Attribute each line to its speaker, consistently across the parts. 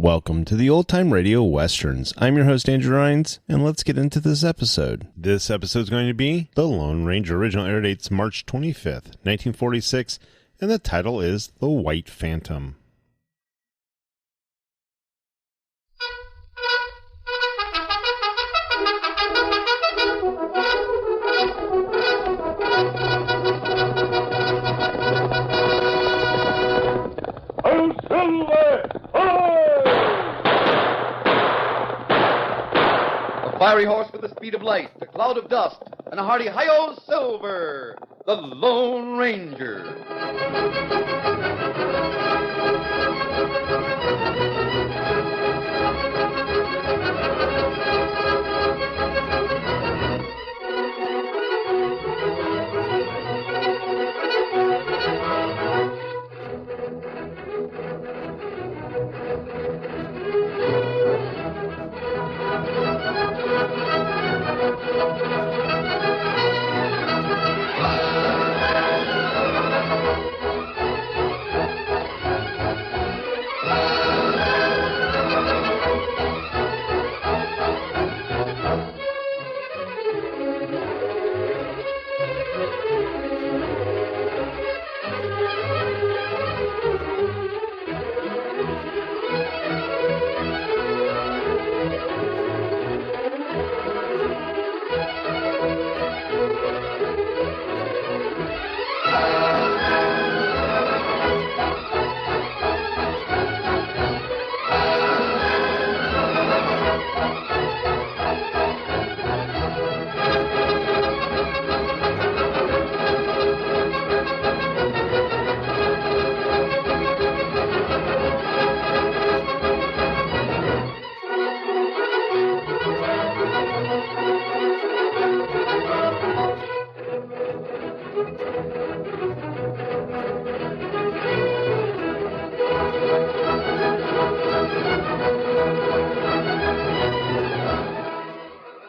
Speaker 1: Welcome to the Old Time Radio Westerns. I'm your host, Andrew Rines, and let's get into this episode. This episode is going to be The Lone Ranger. Original air date's March 25th, 1946, and the title is The White Phantom.
Speaker 2: Fiery horse with the speed of light, a cloud of dust, and a hearty hi-yo Silver, the Lone Ranger.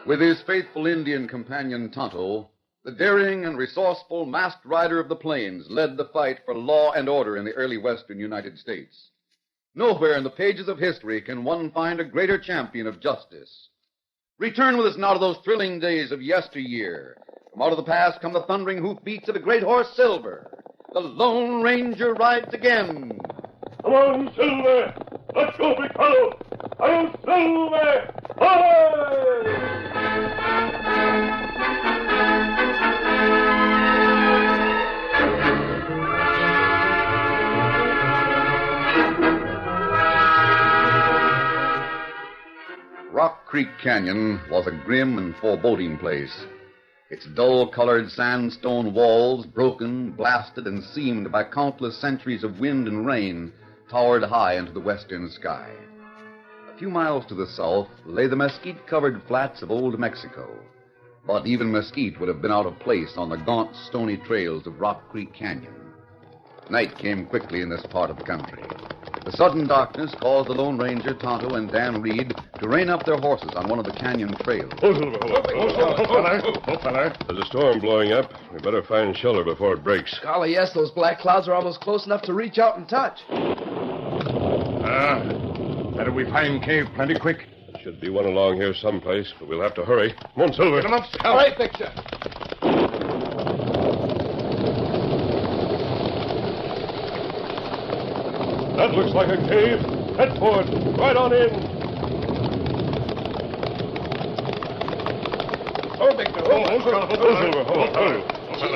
Speaker 2: With his faithful Indian companion Tonto, the daring and resourceful masked rider of the plains led the fight for law and order in the early western United States. Nowhere in the pages of history can one find a greater champion of justice. Return with us now to those thrilling days of yesteryear. From out of the past come the thundering hoofbeats of the great horse Silver. The Lone Ranger rides again.
Speaker 3: Come on, Silver! Let's go, big fellow! I'm Silver! Hi!
Speaker 2: Rock Creek Canyon was a grim and foreboding place. Its dull-colored sandstone walls, broken, blasted, and seamed by countless centuries of wind and rain, towered high into the western sky. A few miles to the south lay the mesquite-covered flats of Old Mexico. But even mesquite would have been out of place on the gaunt, stony trails of Rock Creek Canyon. Night came quickly in this part of the country. The sudden darkness caused the Lone Ranger, Tonto, and Dan Reed to rein up their horses on one of the canyon trails.
Speaker 3: Oh, fella.
Speaker 4: There's a storm blowing up. We better find shelter before it breaks.
Speaker 5: Golly, yes, those black clouds are almost close enough to reach out and touch.
Speaker 3: Better we find cave plenty quick.
Speaker 4: There should be one along here someplace, but we'll have to hurry. Come on, Silver.
Speaker 3: Get him up, Scout.
Speaker 5: All right, Victor.
Speaker 4: That looks like a cave. Head for it. Right on in.
Speaker 5: Oh, Victor.
Speaker 4: Silver.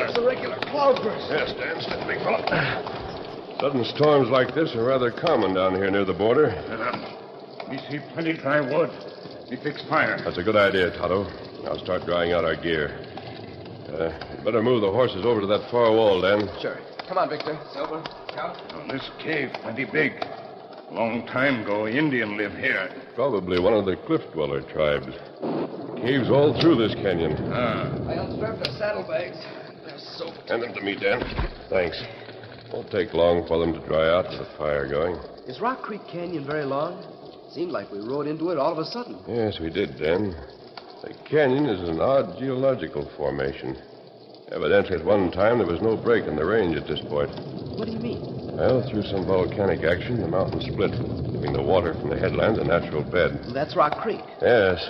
Speaker 5: It's a regular cloudburst.
Speaker 4: Yes, Dan, stand big fella. Sudden storms like this are rather common down here near the border.
Speaker 3: We see plenty dry wood. We fix fire.
Speaker 4: That's a good idea, Tonto. I'll start drying out our gear. You better move the horses over to that far wall, Dan.
Speaker 5: Sure. Come on, Victor. Silver. Scout.
Speaker 3: This cave plenty big. Long time ago, Indian live here.
Speaker 4: Probably one of the cliff dweller tribes. Caves all through this canyon.
Speaker 5: I unstrapped our saddlebags. They're soaked.
Speaker 4: Hand them to me, Dan. Thanks. Won't take long for them to dry out with the fire going.
Speaker 5: Is Rock Creek Canyon very long? Seemed like we rode into it all of a sudden.
Speaker 4: Yes, we did, Dan. The canyon is an odd geological formation. Evidently, at one time, there was no break in the range at this point.
Speaker 5: What do you mean?
Speaker 4: Well, through some volcanic action, the mountain split, giving the water from the headland a natural bed.
Speaker 5: Well, that's Rock Creek.
Speaker 4: Yes.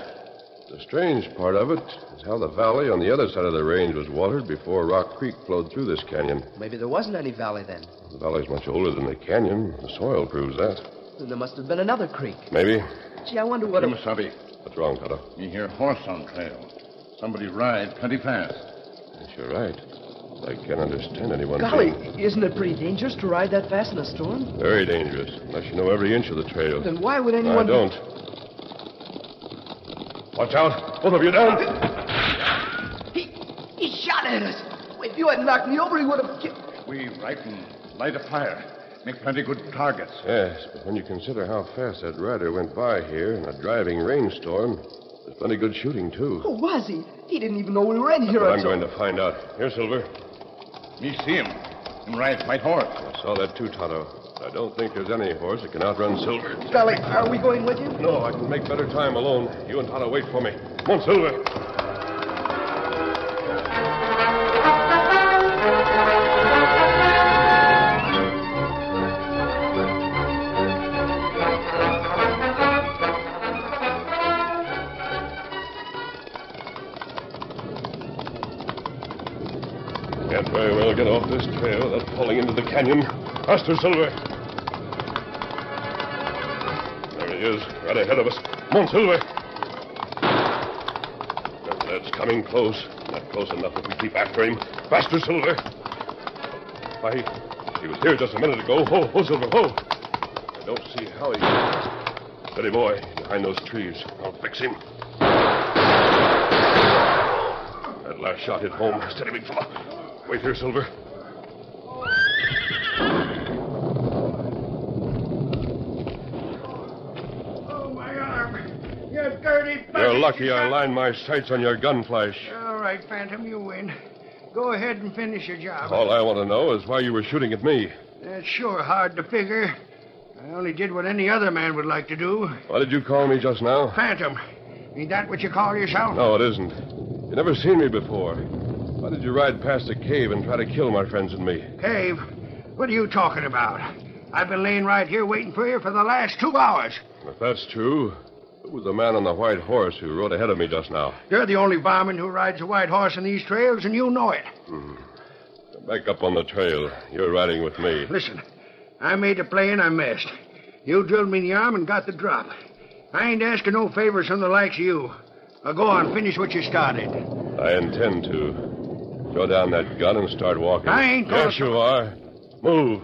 Speaker 4: The strange part of it is how the valley on the other side of the range was watered before Rock Creek flowed through this canyon.
Speaker 5: Maybe there wasn't any valley then.
Speaker 4: The valley's much older than the canyon. The soil proves that.
Speaker 5: Then there must have been another creek.
Speaker 4: Maybe.
Speaker 5: Gee, I wonder what...
Speaker 3: Kimasabi,
Speaker 4: What's wrong, Tonto?
Speaker 3: me hear horse on trail. Somebody ride plenty fast.
Speaker 4: Yes, you're right. I can't understand anyone.
Speaker 5: Golly, isn't it pretty dangerous to ride that fast in a storm?
Speaker 4: Very dangerous, unless you know every inch of the trail.
Speaker 5: Then why would anyone...
Speaker 4: I don't. Watch out. Both of you down.
Speaker 5: He shot at us. If you hadn't knocked me over, he would have killed...
Speaker 3: We right and light a fire. Make plenty good targets.
Speaker 4: Yes, but when you consider how fast that rider went by here in a driving rainstorm, there's plenty good shooting, too.
Speaker 5: Who was he? He didn't even know we were in here.
Speaker 4: But I'm going to find out. Here, Silver.
Speaker 3: Me see him. Him ride white horse.
Speaker 4: I saw that too, Tonto. I don't think there's any horse that can outrun Silver.
Speaker 5: Golly, are we going with you?
Speaker 4: No, I can make better time alone. You and Tonto wait for me. Come on, Silver. Can't very well get off this trail without falling into the canyon. Faster, Silver. There he is, right ahead of us. Come on, Silver. That's coming close. Not close enough if we keep after him. Faster, Silver. Why, he was here just a minute ago. Ho, Silver, ho. I don't see how he... Steady, boy. Behind those trees. I'll fix him. That last shot hit home. Steady, big fella. Wait here, Silver.
Speaker 6: Oh, my arm. You dirty bugger.
Speaker 4: You're lucky I lined my sights on your gun flash.
Speaker 6: All right, Phantom, you win. Go ahead and finish your job.
Speaker 4: All I want to know is why you were shooting at me.
Speaker 6: That's sure hard to figure. I only did what any other man would like to do.
Speaker 4: What did you call me just now?
Speaker 6: Phantom. Ain't that what you call yourself?
Speaker 4: No, it isn't. You never seen me before. Why did you ride past a cave and try to kill my friends and me?
Speaker 6: Cave? What are you talking about? I've been laying right here waiting for you for the last 2 hours.
Speaker 4: If that's true, who was the man on the white horse who rode ahead of me just now?
Speaker 6: You're the only varmint who rides a white horse in these trails, and you know it.
Speaker 4: Back up on the trail. You're riding with me.
Speaker 6: Listen, I made a play and I missed. You drilled me in the arm and got the drop. I ain't asking no favors from the likes of you. Now go on, finish what you started.
Speaker 4: I intend to. Throw down that gun and start walking.
Speaker 6: I ain't gonna...
Speaker 4: Yes, you are. Move.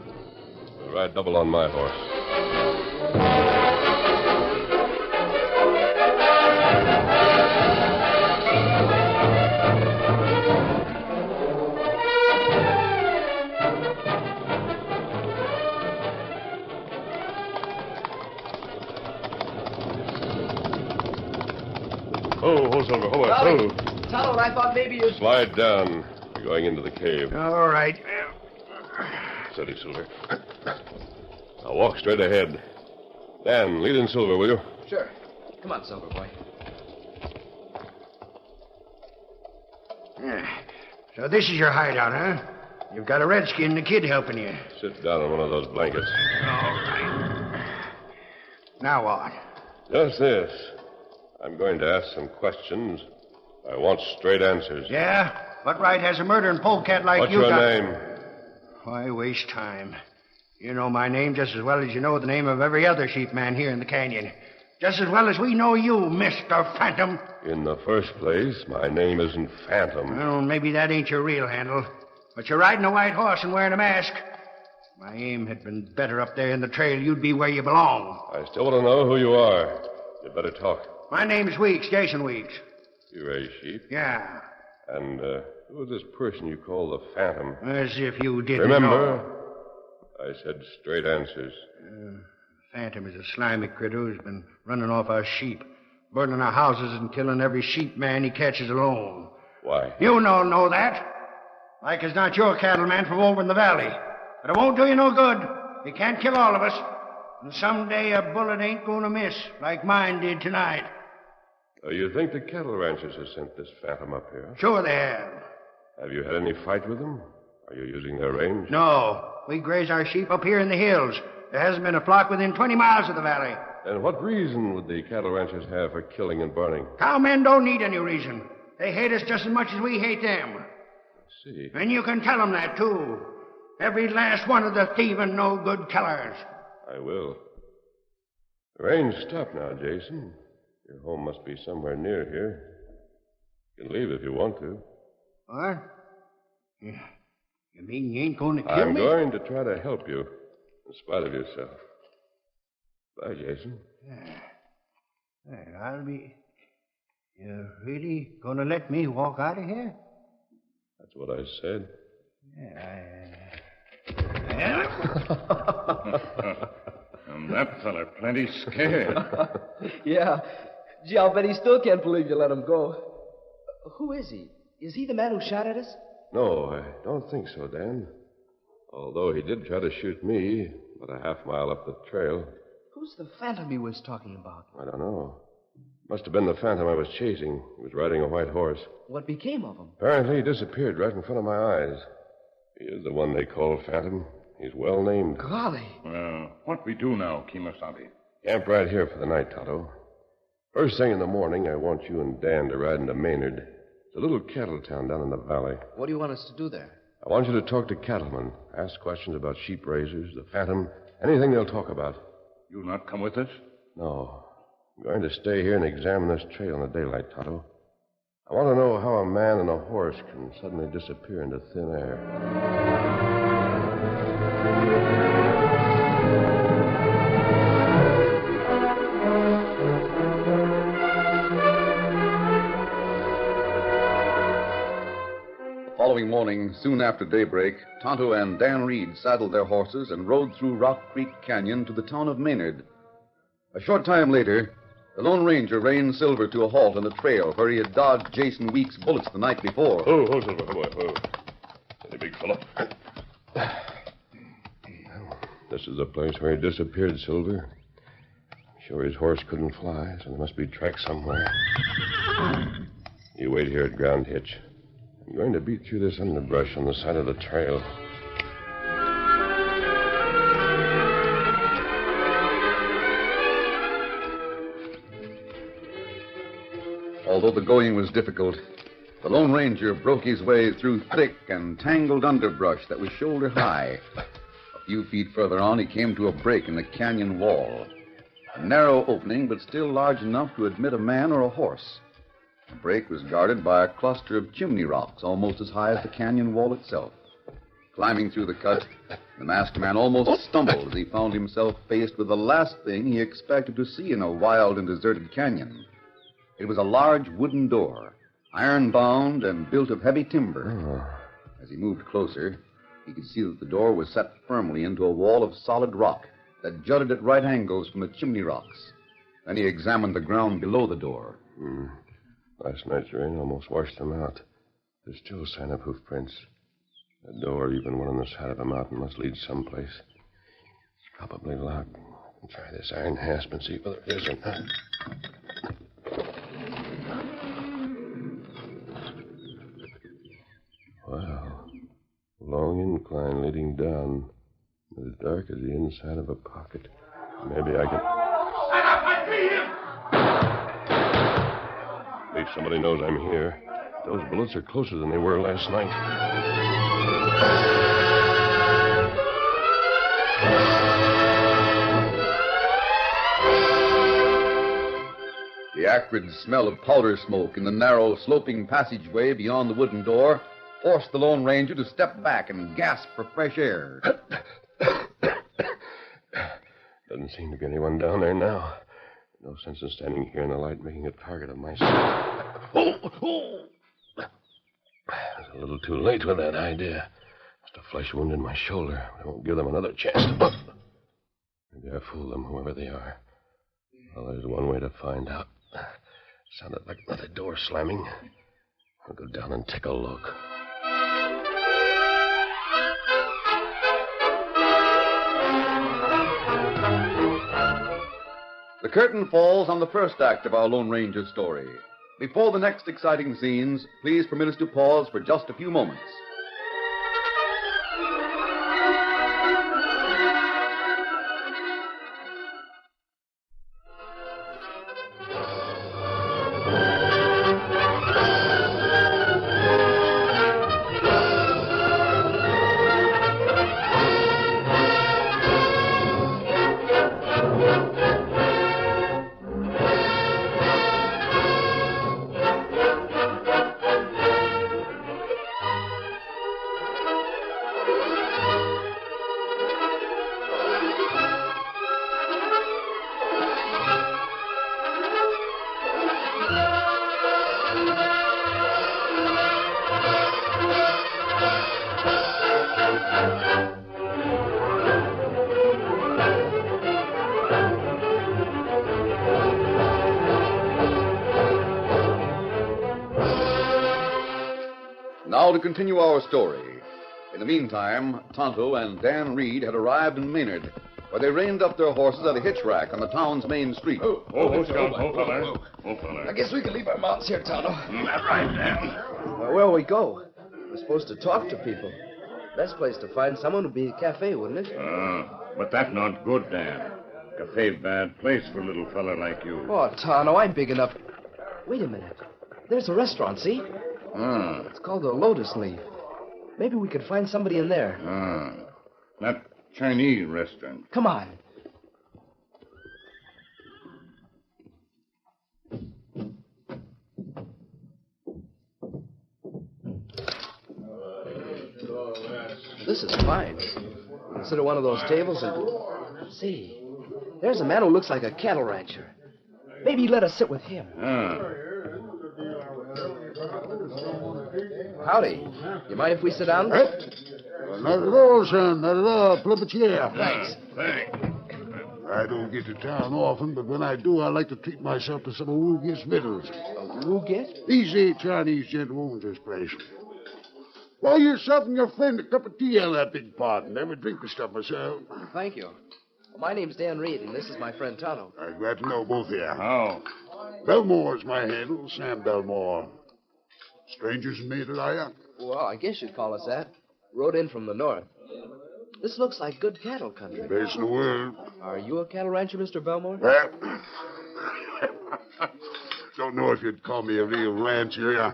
Speaker 4: You'll ride double on my horse. Oh, Silver, hold on.
Speaker 5: Golly, Tonto, I thought maybe you...
Speaker 4: Slide down. We're going into the cave.
Speaker 6: All right.
Speaker 4: Steady, Silver. Now walk straight ahead. Dan, lead in, Silver, will you?
Speaker 5: Sure. Come on, Silver boy.
Speaker 6: So this is your hideout, huh? You've got a redskin and a kid helping you.
Speaker 4: Sit down on one of those blankets.
Speaker 6: All right. Now what?
Speaker 4: Just this. I'm going to ask some questions. I want straight answers.
Speaker 6: Yeah? What right has a murdering polecat like
Speaker 4: What's
Speaker 6: you
Speaker 4: your
Speaker 6: got...
Speaker 4: name?
Speaker 6: Why waste time? You know my name just as well as you know the name of every other sheep man here in the canyon. Just as well as we know you, Mr. Phantom.
Speaker 4: In the first place, my name isn't Phantom.
Speaker 6: Well, maybe that ain't your real handle. But you're riding a white horse and wearing a mask. My aim had been better up there in the trail. You'd be where you belong.
Speaker 4: I still want to know who you are. You'd better talk.
Speaker 6: My name's Weeks, Jason Weeks.
Speaker 4: You raise sheep?
Speaker 6: Yeah.
Speaker 4: And who is this person you call the Phantom?
Speaker 6: As if you didn't
Speaker 4: Remember,
Speaker 6: know.
Speaker 4: I said straight answers.
Speaker 6: Phantom is a slimy critter who's been running off our sheep, burning our houses and killing every sheep man he catches alone.
Speaker 4: Why?
Speaker 6: You don't know that. Like as not your cattleman from over in the valley. But it won't do you no good. He can't kill all of us. And someday a bullet ain't going to miss like mine did tonight.
Speaker 4: You think the cattle ranchers have sent this Phantom up here?
Speaker 6: Sure they have.
Speaker 4: Have you had any fight with them? Are you using their range?
Speaker 6: No. We graze our sheep up here in the hills. There hasn't been a flock within 20 miles of the valley.
Speaker 4: And what reason would the cattle ranchers have for killing and burning?
Speaker 6: Cowmen don't need any reason. They hate us just as much as we hate them.
Speaker 4: I see.
Speaker 6: And you can tell them that, too. Every last one of the thieving, no-good killers.
Speaker 4: I will. The rain's stopped now, Jason. Your home must be somewhere near here. You can leave if you want to.
Speaker 6: What? You mean you ain't going to kill
Speaker 4: I'm
Speaker 6: me?
Speaker 4: going to try to help you, in spite of yourself. Bye, Jason.
Speaker 6: I'll be... You're really going to let me walk out of here?
Speaker 4: That's what I said.
Speaker 3: And that feller plenty scared.
Speaker 5: Yeah. Gee, I'll bet he still can't believe you let him go. Who is he? Is he the man who shot at us?
Speaker 4: No, I don't think so, Dan. Although he did try to shoot me about a half mile up the trail.
Speaker 5: Who's the phantom he was talking about?
Speaker 4: I don't know. Must have been the phantom I was chasing. He was riding a white horse.
Speaker 5: What became of him?
Speaker 4: Apparently, he disappeared right in front of my eyes. He is the one they call Phantom. He's well named.
Speaker 5: Golly.
Speaker 3: Well, what we do now, Kemosabe?
Speaker 4: Camp right here for the night, Tonto. First thing in the morning, I want you and Dan to ride into Maynard. It's a little cattle town down in the valley.
Speaker 5: What do you want us to do there?
Speaker 4: I want you to talk to cattlemen, ask questions about sheep raisers, the Phantom, anything they'll talk about.
Speaker 3: You'll not come with us?
Speaker 4: No. I'm going to stay here and examine this trail in the daylight, Tonto. I want to know how a man and a horse can suddenly disappear into thin air.
Speaker 2: The following morning, soon after daybreak, Tonto and Dan Reed saddled their horses and rode through Rock Creek Canyon to the town of Maynard. A short time later, the Lone Ranger reined Silver to a halt on the trail where he had dodged Jason Weeks' bullets the night before.
Speaker 4: Oh, Silver, whoa. Steady, big fellow. This is the place where he disappeared, Silver. I'm sure his horse couldn't fly, so there must be tracks somewhere. You wait here at Ground Hitch. I'm going to beat through this underbrush on the side of the trail.
Speaker 2: Although the going was difficult, the Lone Ranger broke his way through thick and tangled underbrush that was shoulder high. A few feet further on, he came to a break in the canyon wall. A narrow opening, but still large enough to admit a man or a horse. The break was guarded by a cluster of chimney rocks almost as high as the canyon wall itself. Climbing through the cut, the masked man almost stumbled as he found himself faced with the last thing he expected to see in a wild and deserted canyon. It was a large wooden door, iron-bound and built of heavy timber. As he moved closer, he could see that the door was set firmly into a wall of solid rock that jutted at right angles from the chimney rocks. Then he examined the ground below the door.
Speaker 4: Last night's rain almost washed them out. There's still a sign of hoof prints. A door, even one on the side of a mountain, must lead someplace. It's probably locked. I can try this iron hasp and see whether it isn't. Wow. Long incline leading down. As dark as the inside of a pocket. Maybe I can... At least somebody knows I'm here. Those bullets are closer than they were last night.
Speaker 2: The acrid smell of powder smoke in the narrow, sloping passageway beyond the wooden door forced the Lone Ranger to step back and gasp for fresh air.
Speaker 4: Doesn't seem to be anyone down there now. No sense in standing here in the light making a target of myself. I was a little too late with that idea. Just a flesh wound in my shoulder. I won't give them another chance to... Maybe I fooled them, whoever they are. Well, there's one way to find out. Sounded like another door slamming. I'll go down and take a look.
Speaker 2: The curtain falls on the first act of our Lone Ranger story. Before the next exciting scenes, please permit us to pause for just a few moments. Now to continue our story. In the meantime, Tonto and Dan Reed had arrived in Maynard, where they reined up their horses at a hitch rack on the town's main street.
Speaker 5: I guess we can leave our mounts here, Tonto.
Speaker 6: That's right, Dan.
Speaker 5: Where'll we go? We're supposed to talk to people. Best place to find someone would be a cafe, wouldn't it?
Speaker 7: But that's not good, Dan. Cafe's bad place for a little fella like you.
Speaker 5: Oh, Tonto, I'm big enough. Wait a minute. There's a restaurant, see? It's called the Lotus Leaf. Maybe we could find somebody in there.
Speaker 7: That Chinese restaurant.
Speaker 5: Come on. This is fine. Consider one of those tables and... See, there's a man who looks like a cattle rancher. Maybe let us sit with him. Howdy. You mind if we sit down?
Speaker 6: Not at all, son. Not at all. Pull up a chair.
Speaker 5: Thanks.
Speaker 6: I don't get to town often, but when I do, I like to treat myself to some of Woogit's victuals.
Speaker 5: Woogit?
Speaker 6: He's the Chinese gent who owns this place. Pour yourself and your friend a cup of tea out of that big pot, and never drink the stuff myself.
Speaker 5: Thank you. Well, my name's Dan Reed, and this is my friend Tonto.
Speaker 6: I'm glad to know both of you.
Speaker 7: How?
Speaker 6: Belmore's my handle, Sam Belmore. Strangers in Maynard, are you?
Speaker 5: Well, I guess you'd call us that. Rode in from the north. This looks like good cattle country.
Speaker 6: Best in the world.
Speaker 5: Are you a cattle rancher, Mr. Belmore?
Speaker 6: Well, don't know if you'd call me a real rancher.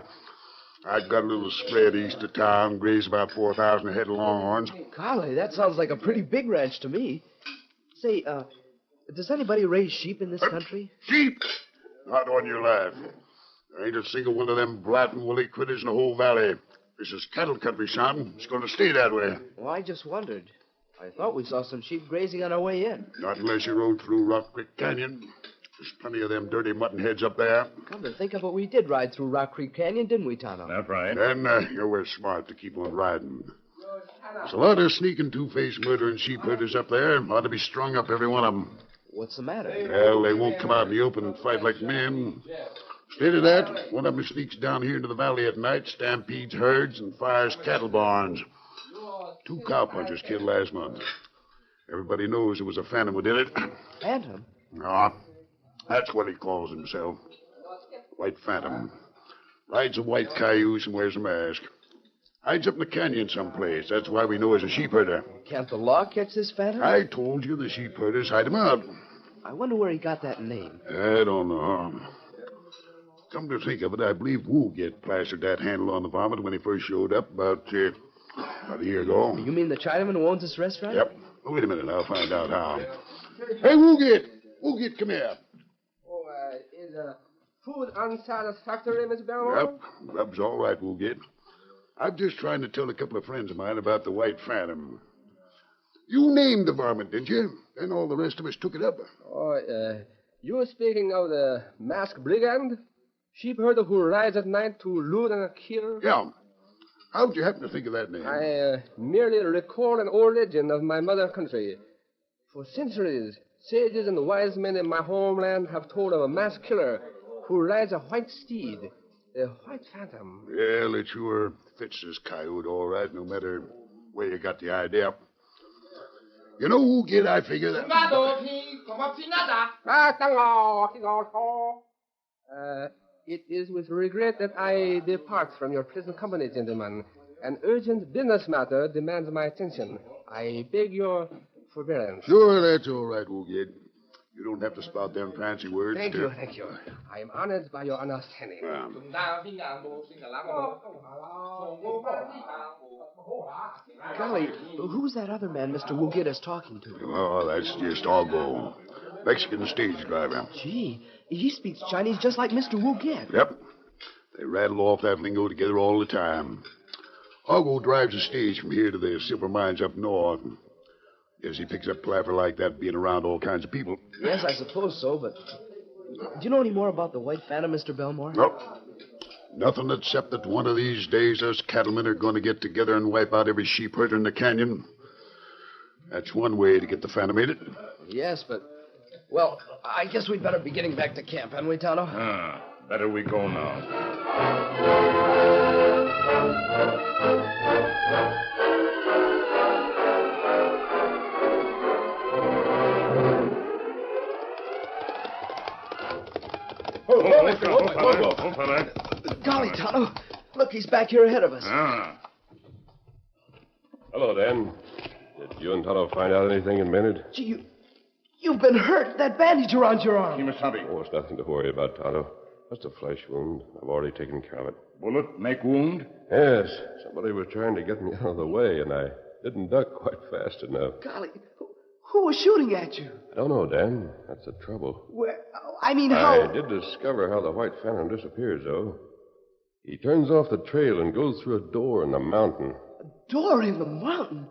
Speaker 6: I've got a little spread east of town, graze about 4,000 head of longhorns.
Speaker 5: Golly, that sounds like a pretty big ranch to me. Say, does anybody raise sheep in this country?
Speaker 6: Sheep? Not on your life. There ain't a single one of them blatting woolly critters in the whole valley. This is cattle country, son. It's going to stay that way.
Speaker 5: Well, I just wondered. I thought we saw some sheep grazing on our way in.
Speaker 6: Not unless you rode through Rock Creek Canyon. There's plenty of them dirty mutton heads up there.
Speaker 5: Come to think of it, we did ride through Rock Creek Canyon, didn't we, Tonto?
Speaker 7: That's right.
Speaker 6: Then you were smart to keep on riding. There's a lot of sneaking, two-faced murdering sheep herders up there. Ought to be strung up, every one of them.
Speaker 5: What's the matter?
Speaker 6: Well, they won't come out in the open and fight like men. Instead of that, one of them sneaks down here into the valley at night, stampedes herds, and fires cattle barns. 2 cowpunchers killed last month. Everybody knows it was a phantom who did it.
Speaker 5: Phantom?
Speaker 6: No, that's what he calls himself. White Phantom. Rides a white cayuse and wears a mask. Hides up in the canyon someplace. That's why we know he's a sheep herder.
Speaker 5: Can't the law catch this phantom?
Speaker 6: I told you the sheep herders hide him out.
Speaker 5: I wonder where he got that name.
Speaker 6: I don't know. Come to think of it, I believe Woogit plastered that handle on the varmint when he first showed up about a year ago.
Speaker 5: You mean the Chinaman who owns this restaurant?
Speaker 6: Yep. Oh, wait a minute, I'll find out how. Hey, Woogit! Woogit, come here.
Speaker 8: Oh, is food unsatisfactory, Mr. Belmore?
Speaker 6: Yep, rub's all right, Woogit. I'm just trying to tell a couple of friends of mine about the White Phantom. You named the varmint, didn't you? Then all the rest of us took it up.
Speaker 8: Oh, you were speaking of the masked brigand? Sheep herder who rides at night to loot and kill?
Speaker 6: Yeah. How'd you happen to think of that name?
Speaker 8: I merely recall an old legend of my mother country. For centuries, sages and wise men in my homeland have told of a masked killer who rides a white steed, the White Phantom.
Speaker 6: Well, it sure fits this coyote all right, no matter where you got the idea. You know, Woogit, I figure that...
Speaker 8: It is with regret that I depart from your pleasant company, gentlemen. An urgent business matter demands my attention. I beg your forbearance.
Speaker 6: Sure, that's all right, Woolgate. You don't have to spout them fancy words.
Speaker 8: Thank you. I am honored by your understanding.
Speaker 5: Golly, who's that other man Mr. Woolgate is talking to?
Speaker 6: Oh, that's just Argo, Mexican stage driver.
Speaker 5: Gee, he speaks Chinese just like Mr. Woolgate.
Speaker 6: Yep. They rattle off that lingo together all the time. Argo drives the stage from here to the silver mines up north. Guess he picks up palaver like that being around all kinds of people.
Speaker 5: Yes, I suppose so, but... Do you know any more about the White Phantom, Mr. Belmore?
Speaker 6: Nope. Nothing except that one of these days us cattlemen are going to get together and wipe out every sheep herder in the canyon. That's one way to get the Phantom in it.
Speaker 5: Yes, but... Well, I guess we'd better be getting back to camp, hadn't we, Tonto?
Speaker 7: Better we go now.
Speaker 5: Golly, Tonto. Look, he's back here ahead of us.
Speaker 4: Hello, Dan. Did you and Tonto find out anything in Maynard?
Speaker 5: Gee, you've been hurt. That bandage around your arm.
Speaker 4: Oh, it's nothing to worry about, Tonto. Just a flesh wound. I've already taken care of it.
Speaker 7: Bullet make wound?
Speaker 4: Yes. Somebody was trying to get me out of the way, and I didn't duck quite fast enough.
Speaker 5: Golly, who was shooting at you?
Speaker 4: I don't know, Dan. That's the trouble.
Speaker 5: Where? I mean, how...
Speaker 4: I did discover how the White Phantom disappears, though. He turns off the trail and goes through a door in the mountain.
Speaker 5: A door in the mountain?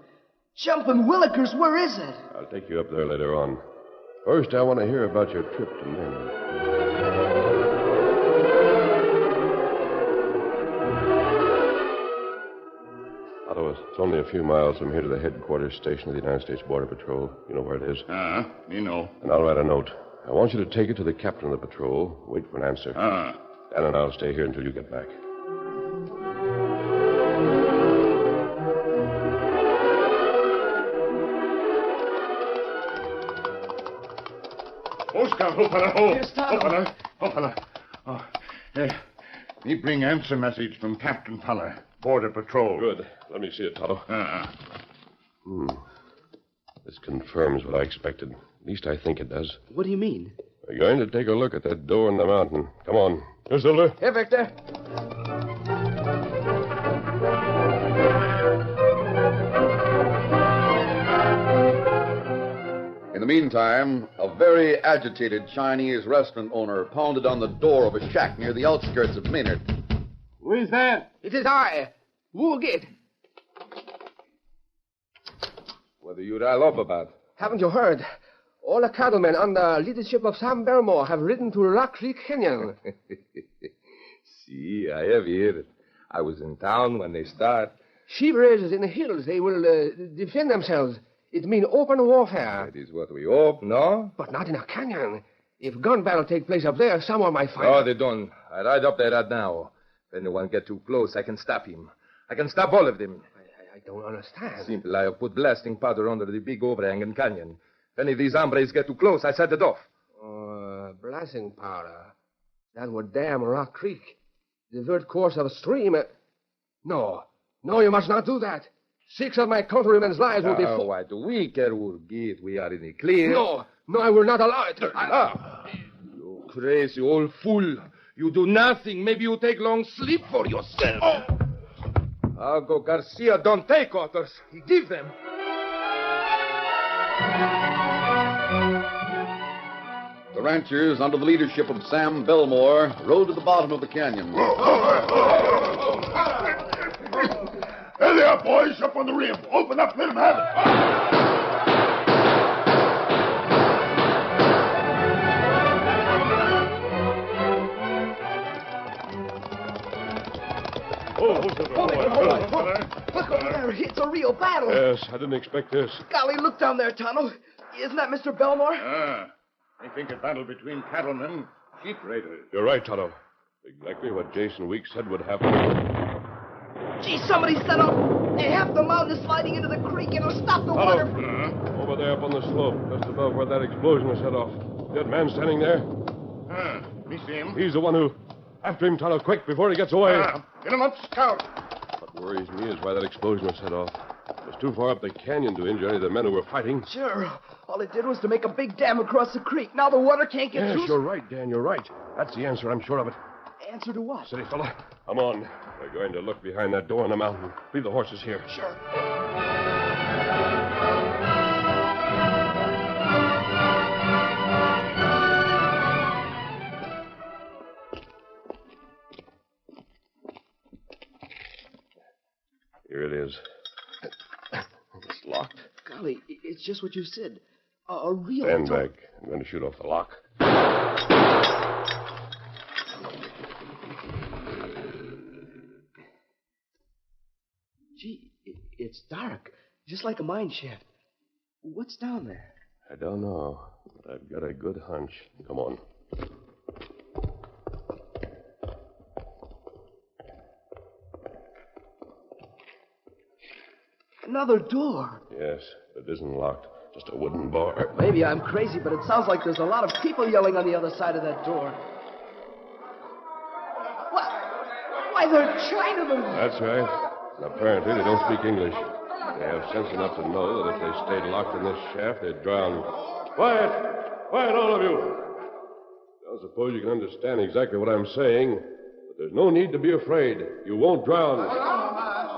Speaker 5: Jumping Willikers, where is it?
Speaker 4: I'll take you up there later on. First, I want to hear about your trip to Maynard. Otto, it's only a few miles from here to the headquarters station of the United States Border Patrol. You know where it is?
Speaker 7: Me know.
Speaker 4: And I'll write a note. I want you to take it to the captain of the patrol. Wait for an answer. Dan and I'll stay here until you get back.
Speaker 7: Oscar, Hopala,
Speaker 5: Here's Tonto.
Speaker 7: Hopala. Me bring answer message from Captain Fuller, Border Patrol.
Speaker 4: Good. Let me see it, Tonto. This confirms what I expected. At least I think it does.
Speaker 5: What do you mean?
Speaker 4: We're going to take a look at that door in the mountain. Come on. Here, Silver.
Speaker 8: Here, Victor.
Speaker 2: In the meantime, a very agitated Chinese restaurant owner pounded on the door of a shack near the outskirts of Maynard.
Speaker 8: Who is there? It is I, Woolgate.
Speaker 9: What do you rile up about?
Speaker 8: Haven't you heard? All the cattlemen under leadership of Sam Belmore have ridden to Rock Creek Canyon.
Speaker 9: See, I have heard. I was in town when they start.
Speaker 8: Sheep raisers in the hills, they will defend themselves. It means open warfare.
Speaker 9: That is what we hope, no?
Speaker 8: But not in a canyon. If gun battle take place up there, someone might find
Speaker 9: No, they don't. I ride up there right now. If anyone get too close, I can stop him. I can stop all of them.
Speaker 8: I don't understand.
Speaker 9: Simple. I have put blasting powder under the big overhanging canyon. If any of these hombres get too close, I set it off.
Speaker 8: Blasting powder. That would dam Rock Creek. Divert course of the stream. No, you must not do that. 6 of my countrymen's lives will be full.
Speaker 9: Why do we care, Woolgate? We are in the clear.
Speaker 8: No, I will not allow it.
Speaker 9: You crazy old fool. You do nothing. Maybe you take long sleep for yourself. Argo Garcia don't take orders. He give them.
Speaker 2: The ranchers, under the leadership of Sam Belmore, rode to the bottom of the canyon.
Speaker 6: There they are, boys, up on the rim. Open up, let them have it.
Speaker 5: Look over there. It's a real battle.
Speaker 4: Yes, I didn't expect this.
Speaker 5: Golly, look down there, Tonto. Isn't that Mr. Belmore?
Speaker 7: I think a battle between cattlemen, sheep raiders.
Speaker 4: You're right, Tonto. Exactly what Jason Weeks said would happen.
Speaker 5: Gee, somebody set up. Half the mountain is sliding into the creek, and it'll stop the water.
Speaker 4: Over there up on the slope, just above where that explosion was set off. That man standing there?
Speaker 7: Me see him.
Speaker 4: He's the one who... After him, Tonto, quick, before he gets away.
Speaker 7: Get him up, Scout.
Speaker 4: What worries me is why that explosion was set off. It was too far up the canyon to injure any of the men who were fighting.
Speaker 5: Sure. All it did was to make a big dam across the creek. Now the water can't get through.
Speaker 4: Yes, you're right, Dan, you're right. That's the answer, I'm sure of it.
Speaker 5: Answer to what?
Speaker 4: Steady, fella. Come on. We're going to look behind that door in the mountain. Leave the horses here.
Speaker 5: Sure.
Speaker 4: Here it is. It's locked.
Speaker 5: Golly, it's just what you said. A real...
Speaker 4: Stand back. I'm going to shoot off the lock.
Speaker 5: Gee, it's dark. Just like a mine shaft. What's down there?
Speaker 4: I don't know, but I've got a good hunch. Come on.
Speaker 5: Another door.
Speaker 4: Yes, it isn't locked. Just a wooden bar.
Speaker 5: Maybe I'm crazy, but it sounds like there's a lot of people yelling on the other side of that door. Why, they're Chinamen.
Speaker 4: That's right. And apparently they don't speak English. They have sense enough to know that if they stayed locked in this shaft, they'd drown. Quiet! Quiet, all of you! I suppose you can understand exactly what I'm saying, but there's no need to be afraid. You won't drown.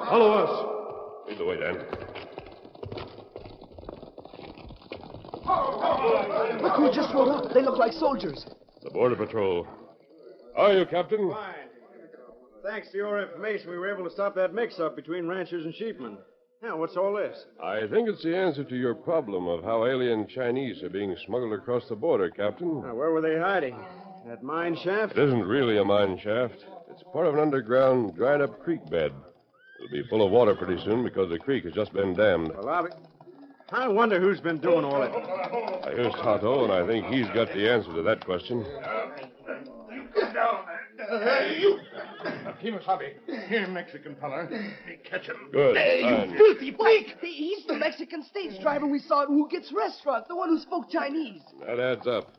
Speaker 4: Follow us. Lead the way, Dan.
Speaker 5: Look who just rode up. They look like soldiers.
Speaker 4: The Border Patrol. How are you, Captain?
Speaker 10: Fine. Thanks to your information, we were able to stop that mix-up between ranchers and sheepmen. Now, what's all this?
Speaker 4: I think it's the answer to your problem of how alien Chinese are being smuggled across the border, Captain.
Speaker 10: Now, where were they hiding? That mine shaft?
Speaker 4: It isn't really a mine shaft. It's part of an underground, dried-up creek bed. It'll be full of water pretty soon because the creek has just been dammed.
Speaker 10: Well, I wonder who's been doing all it.
Speaker 4: Here's Tonto, and I think he's got the answer to that question.
Speaker 7: Get down. Hey, you. Kimasabi. Here, Mexican fella. Catch him.
Speaker 4: Good.
Speaker 5: Hey,
Speaker 4: Fine.
Speaker 5: you filthy pig! He's the Mexican stage driver we saw at Wooget's restaurant, the one who spoke Chinese.
Speaker 4: That adds up.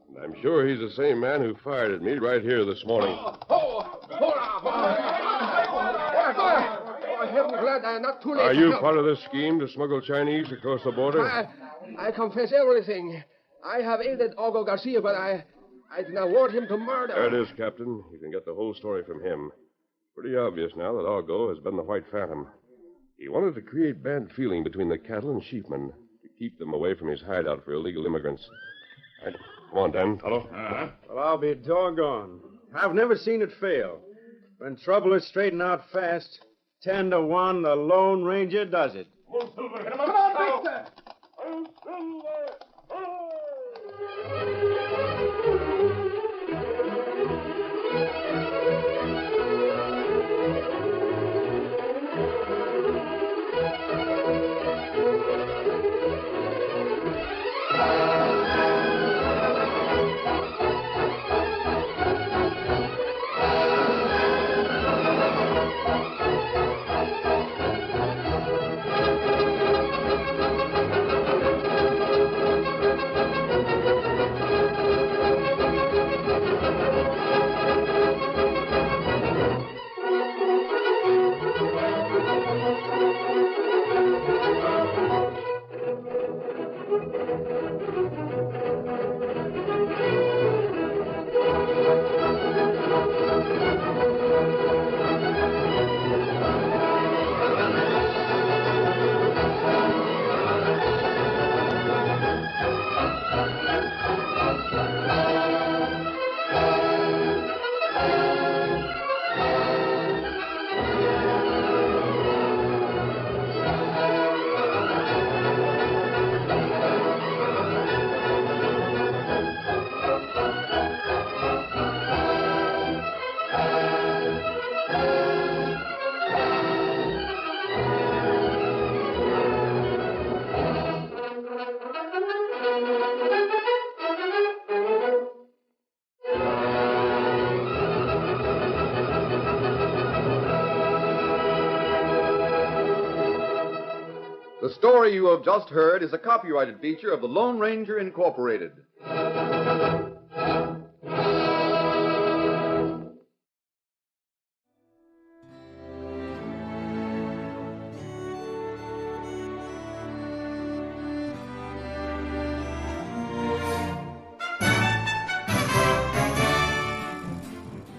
Speaker 4: And I'm sure he's the same man who fired at me right here this morning.
Speaker 8: I'm glad I'm not too late.
Speaker 4: Are you part of this scheme to smuggle Chinese across the border?
Speaker 8: I confess everything. I have aided Ogo Garcia, but I did not want him to murder.
Speaker 4: There it is, Captain. You can get the whole story from him. Pretty obvious now that Ogo has been the White Phantom. He wanted to create bad feeling between the cattle and sheepmen to keep them away from his hideout for illegal immigrants. Right. Come on, Dan. Tonto.
Speaker 10: Well, I'll be doggone. I've never seen it fail. When trouble is straightened out fast, 10 to 1, the Lone Ranger does it.
Speaker 3: Come on, Silver. Come on, Victor. I'm Silver.
Speaker 2: The story you have just heard is a copyrighted feature of the Lone Ranger Incorporated.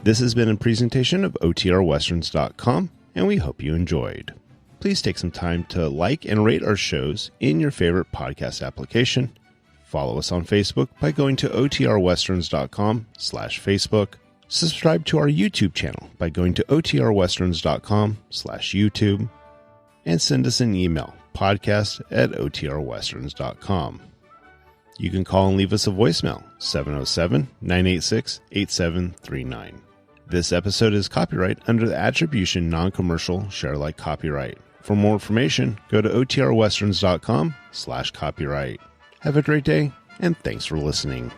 Speaker 1: This has been a presentation of OTRWesterns.com, and we hope you enjoyed. Please take some time to like and rate our shows in your favorite podcast application. Follow us on Facebook by going to OTRWesterns.com/Facebook. Subscribe to our YouTube channel by going to OTRWesterns.com/YouTube. And send us an email, podcast@OTRWesterns.com. You can call and leave us a voicemail, 707-986-8739. This episode is copyright under the Attribution Non-Commercial Share-alike copyright. For more information, go to OTRWesterns.com/copyright. Have a great day, and thanks for listening.